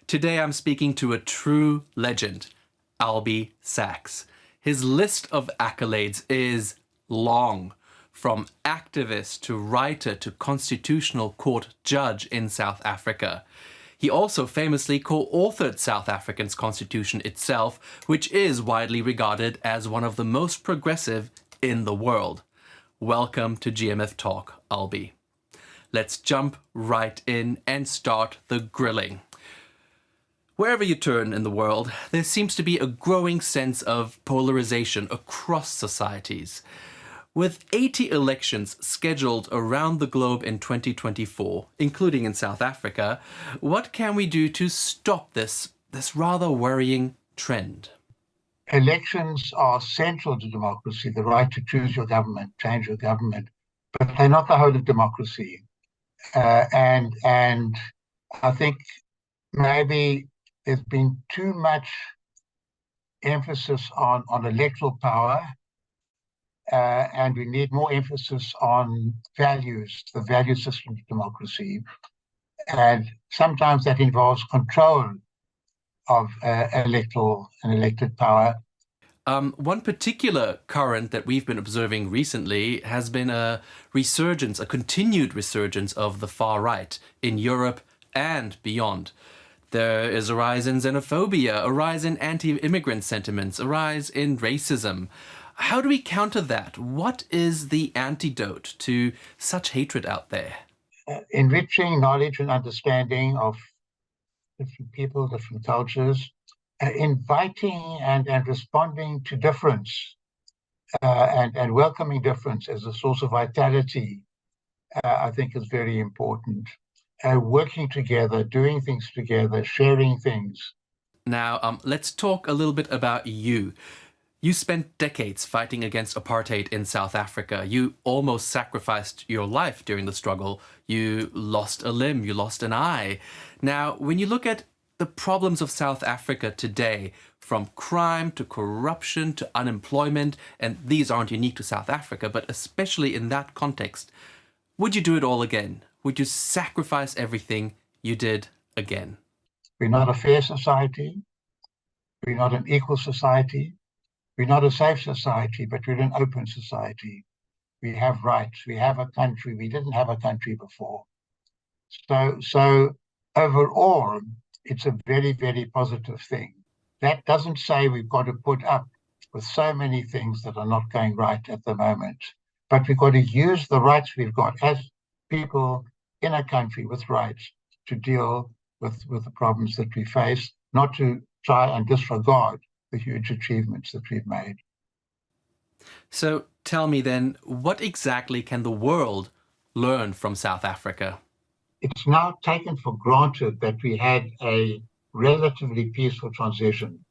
Today I'm speaking to a true legend, Albie Sachs. His list of accolades is long, from activist to writer to constitutional court judge in South Africa. He also famously co-authored South Africa's constitution itself, which is widely regarded as one of the most progressive in the world. Welcome to GMF Talk, Albie. Let's jump right in and start the grilling. Wherever you turn in the world, there seems to be a growing sense of polarization across societies. With 80 elections scheduled around the globe in 2024, including in South Africa, what can we do to stop this rather worrying trend? Elections are central to democracy, the right to choose your government, change your government, but they're not the whole of democracy. And I think maybe there's been too much emphasis on electoral power, and we need more emphasis on values, the value system of democracy. And sometimes that involves control of electoral and elected power. One particular current that we've been observing recently has been a continued resurgence of the far right in Europe and beyond. There is a rise in xenophobia, a rise in anti-immigrant sentiments, a rise in racism. How do we counter that? What is the antidote to such hatred out there? Enriching knowledge and understanding of different people, different cultures, inviting and responding to difference, and welcoming difference as a source of vitality, I think is very important. Working together, doing things together, sharing things. Now, let's talk a little bit about you. You spent decades fighting against apartheid in South Africa. You almost sacrificed your life during the struggle. You lost a limb, you lost an eye. Now, when you look at the problems of South Africa today, from crime to corruption to unemployment, and these aren't unique to South Africa, but especially in that context, would you do it all again? Would you sacrifice everything you did again? We're not a fair society. We're not an equal society. We're not a safe society, but we're an open society. We have rights. We have a country. We didn't have a country before. So overall, it's a very, very positive thing. That doesn't say we've got to put up with so many things that are not going right at the moment, but we've got to use the rights we've got as people in a country with rights to deal with the problems that we face, not to try and disregard the huge achievements that we've made. So tell me then, what exactly can the world learn from South Africa? It's now taken for granted that we had a relatively peaceful transition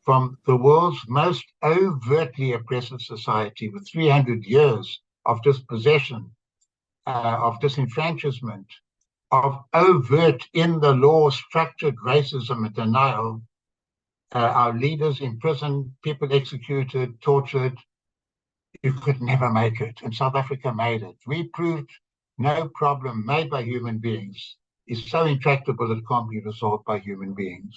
from the world's most overtly oppressive society with 300 years of dispossession, of disenfranchisement, of overt in the law structured racism and denial, our leaders imprisoned, people executed, tortured. You could never make it. And South Africa made it. We proved no problem made by human beings is so intractable it can't be resolved by human beings.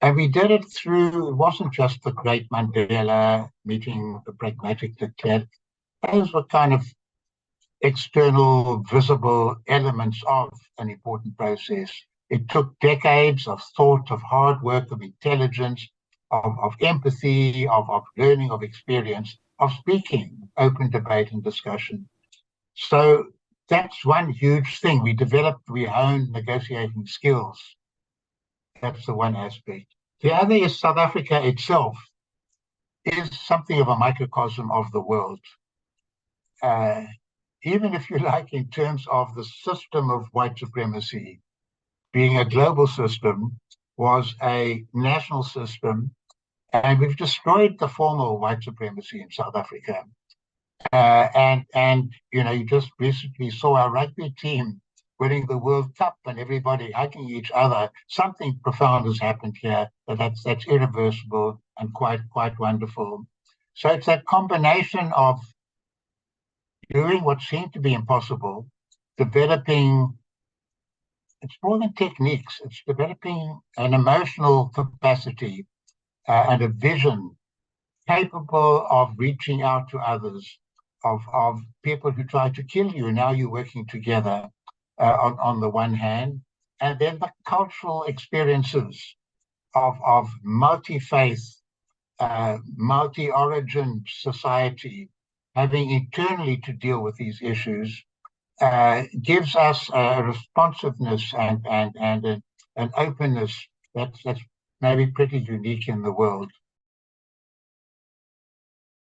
And we did it through, it wasn't just the great Mandela meeting the pragmatic de Klerk. Those were kind of external, visible elements of an important process. It took decades of thought, of hard work, of intelligence, of empathy, of learning, of experience, of speaking, open debate and discussion. So that's one huge thing. We honed negotiating skills. That's the one aspect. The other is South Africa itself is something of a microcosm of the world. Even if you like, in terms of the system of white supremacy, being a global system was a national system, and we've destroyed the formal white supremacy in South Africa. And you just recently saw our rugby team winning the World Cup and everybody hugging each other. Something profound has happened here that's irreversible and quite wonderful. So it's that combination of doing what seemed to be impossible, developing it's more than techniques. It's developing an emotional capacity and a vision capable of reaching out to others, of people who try to kill you. Now you're working together on the one hand, and then the cultural experiences of multi-faith, multi-origin society having internally to deal with these issues gives us a responsiveness and an openness that's maybe pretty unique in the world.